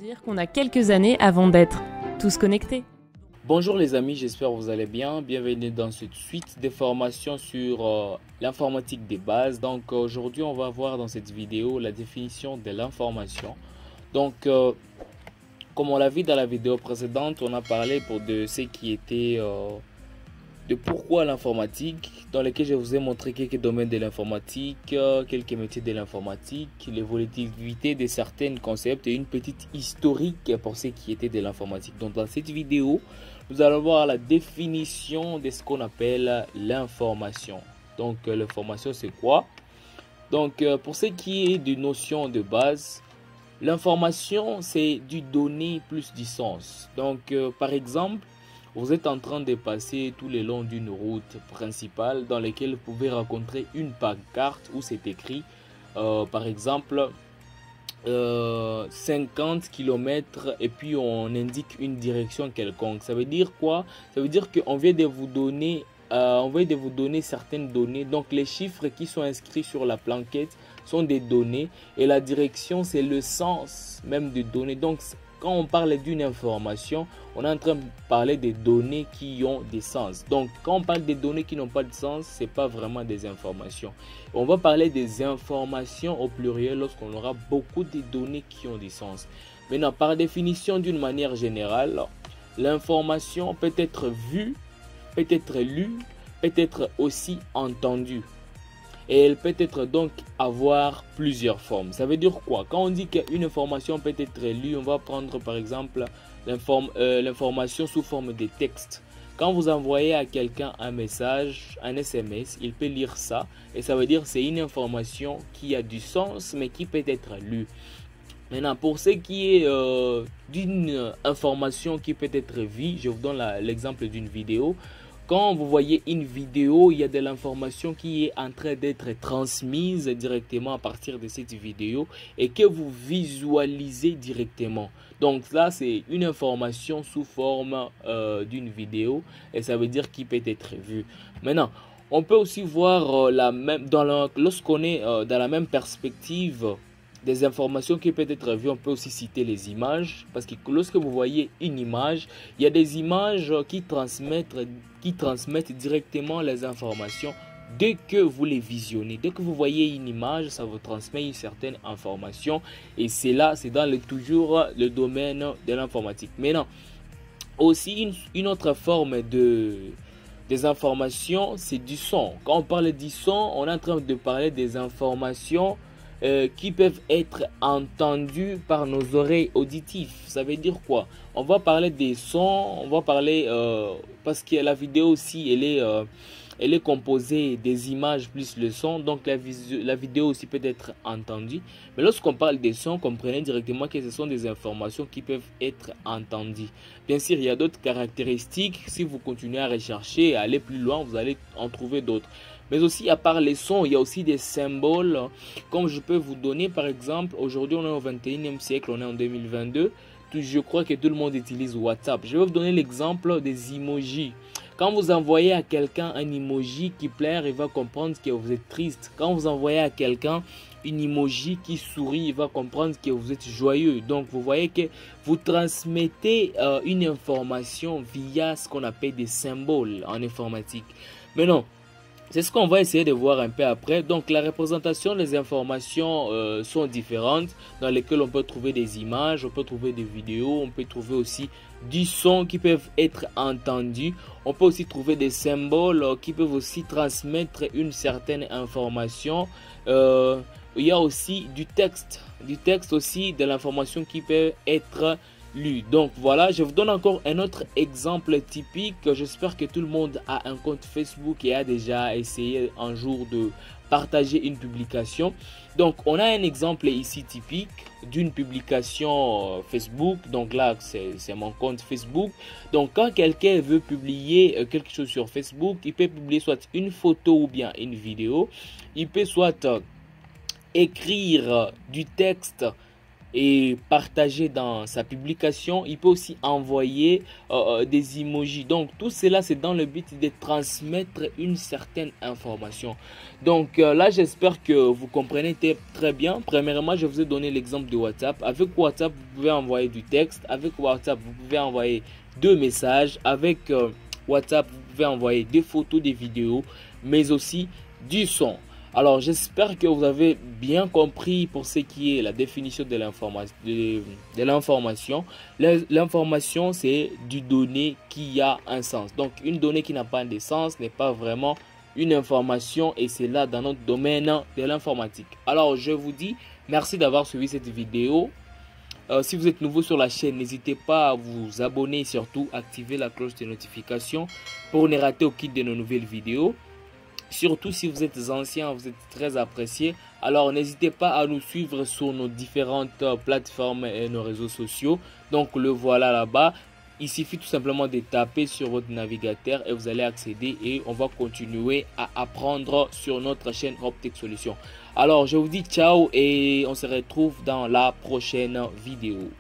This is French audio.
Dire qu'on a quelques années avant d'être tous connectés. Bonjour les amis, j'espère que vous allez bien. Bienvenue dans cette suite de formations sur l'informatique des bases. Donc aujourd'hui, on va voir dans cette vidéo la définition de l'information. Donc comme on l'a vu dans la vidéo précédente, on a parlé de ce qui était de pourquoi l'informatique, dans lequel je vous ai montré quelques domaines de l'informatique, quelques métiers de l'informatique, l'évolutivité de certains concepts et une petite historique pour ce qui était de l'informatique. Donc dans cette vidéo, nous allons voir la définition de ce qu'on appelle l'information. Donc l'information c'est quoi? Donc pour ce qui est d'une notion de base, l'information c'est du donné plus du sens. Donc par exemple, vous êtes en train de passer tout le long d'une route principale dans laquelle vous pouvez rencontrer une pancarte où c'est écrit par exemple 50 km et puis on indique une direction quelconque. Ça veut dire quoi? Ça veut dire qu'on vient de vous donner certaines données. Donc les chiffres qui sont inscrits sur la plaquette sont des données et la direction c'est le sens même des données. Donc quand on parle d'une information, on est en train de parler des données qui ont des sens. Donc, quand on parle des données qui n'ont pas de sens, ce n'est pas vraiment des informations. On va parler des informations au pluriel lorsqu'on aura beaucoup de données qui ont des sens. Maintenant, par définition, d'une manière générale, l'information peut être vue, peut être lue, peut être aussi entendue. Et elle peut être donc avoir plusieurs formes. Ça veut dire quoi? Quand on dit qu'une information peut être lue, on va prendre par exemple l'information sous forme de texte. Quand vous envoyez à quelqu'un un message, un SMS, il peut lire ça. Et ça veut dire que c'est une information qui a du sens, mais qui peut être lue. Maintenant, pour ce qui est d'une information qui peut être vue, je vous donne l'exemple d'une vidéo. Quand vous voyez une vidéo, il y a de l'information qui est en train d'être transmise directement à partir de cette vidéo et que vous visualisez directement. Donc là, c'est une information sous forme d'une vidéo et ça veut dire qu'il peut être vu. Maintenant, on peut aussi voir lorsqu'on est dans la même perspective des informations qui peuvent être vues, on peut aussi citer les images, parce que lorsque vous voyez une image, il y a des images qui transmettent directement les informations dès que vous les visionnez. Dès que vous voyez une image, ça vous transmet une certaine information et c'est toujours le domaine de l'informatique. Maintenant, aussi une autre forme des informations, c'est du son. Quand on parle du son, on est en train de parler des informations qui peuvent être entendus par nos oreilles auditives. Ça veut dire quoi? On va parler des sons, on va parler parce que la vidéo aussi elle est composée des images plus le son, donc la vidéo aussi peut être entendue. Mais lorsqu'on parle des sons, comprenez directement que ce sont des informations qui peuvent être entendues. Bien sûr, il y a d'autres caractéristiques. Si vous continuez à rechercher, à aller plus loin, vous allez en trouver d'autres. Mais aussi, à part les sons, il y a aussi des symboles. Comme je peux vous donner, par exemple, aujourd'hui, on est au 21e siècle, on est en 2022. Je crois que tout le monde utilise WhatsApp. Je vais vous donner l'exemple des emojis. Quand vous envoyez à quelqu'un un emoji qui pleure, il va comprendre que vous êtes triste. Quand vous envoyez à quelqu'un une emoji qui sourit, il va comprendre que vous êtes joyeux. Donc, vous voyez que vous transmettez une information via ce qu'on appelle des symboles en informatique. Mais non. C'est ce qu'on va essayer de voir un peu après. Donc la représentation des informations sont différentes dans lesquelles on peut trouver des images, on peut trouver des vidéos, on peut trouver aussi du son qui peuvent être entendus. On peut aussi trouver des symboles qui peuvent aussi transmettre une certaine information. Il y a aussi du texte aussi, de l'information qui peut être lu. Donc voilà, je vous donne encore un autre exemple typique. J'espère que tout le monde a un compte Facebook et a déjà essayé un jour de partager une publication. Donc on a un exemple ici typique d'une publication Facebook. Donc là c'est mon compte Facebook. Donc quand quelqu'un veut publier quelque chose sur Facebook, il peut publier soit une photo ou bien une vidéo. Il peut soit écrire du texte et partager dans sa publication. Il peut aussi envoyer des emojis. Donc tout cela, c'est dans le but de transmettre une certaine information. Donc là, j'espère que vous comprenez très bien. Premièrement, je vous ai donné l'exemple de WhatsApp. Avec WhatsApp, vous pouvez envoyer du texte. Avec WhatsApp, vous pouvez envoyer 2 messages. Avec WhatsApp, vous pouvez envoyer des photos, des vidéos, mais aussi du son. Alors, j'espère que vous avez bien compris pour ce qui est la définition de l'information. L'information, c'est du donné qui a un sens. Donc, une donnée qui n'a pas de sens n'est pas vraiment une information et c'est là dans notre domaine de l'informatique. Alors, je vous dis merci d'avoir suivi cette vidéo. Si vous êtes nouveau sur la chaîne, n'hésitez pas à vous abonner et surtout activer la cloche de notification pour ne rater aucune de nos nouvelles vidéos. Surtout si vous êtes ancien, vous êtes très apprécié. Alors n'hésitez pas à nous suivre sur nos différentes plateformes et nos réseaux sociaux. Donc le voilà là-bas. Il suffit tout simplement de taper sur votre navigateur et vous allez accéder et on va continuer à apprendre sur notre chaîne Hoptech Solutions. Alors je vous dis ciao et on se retrouve dans la prochaine vidéo.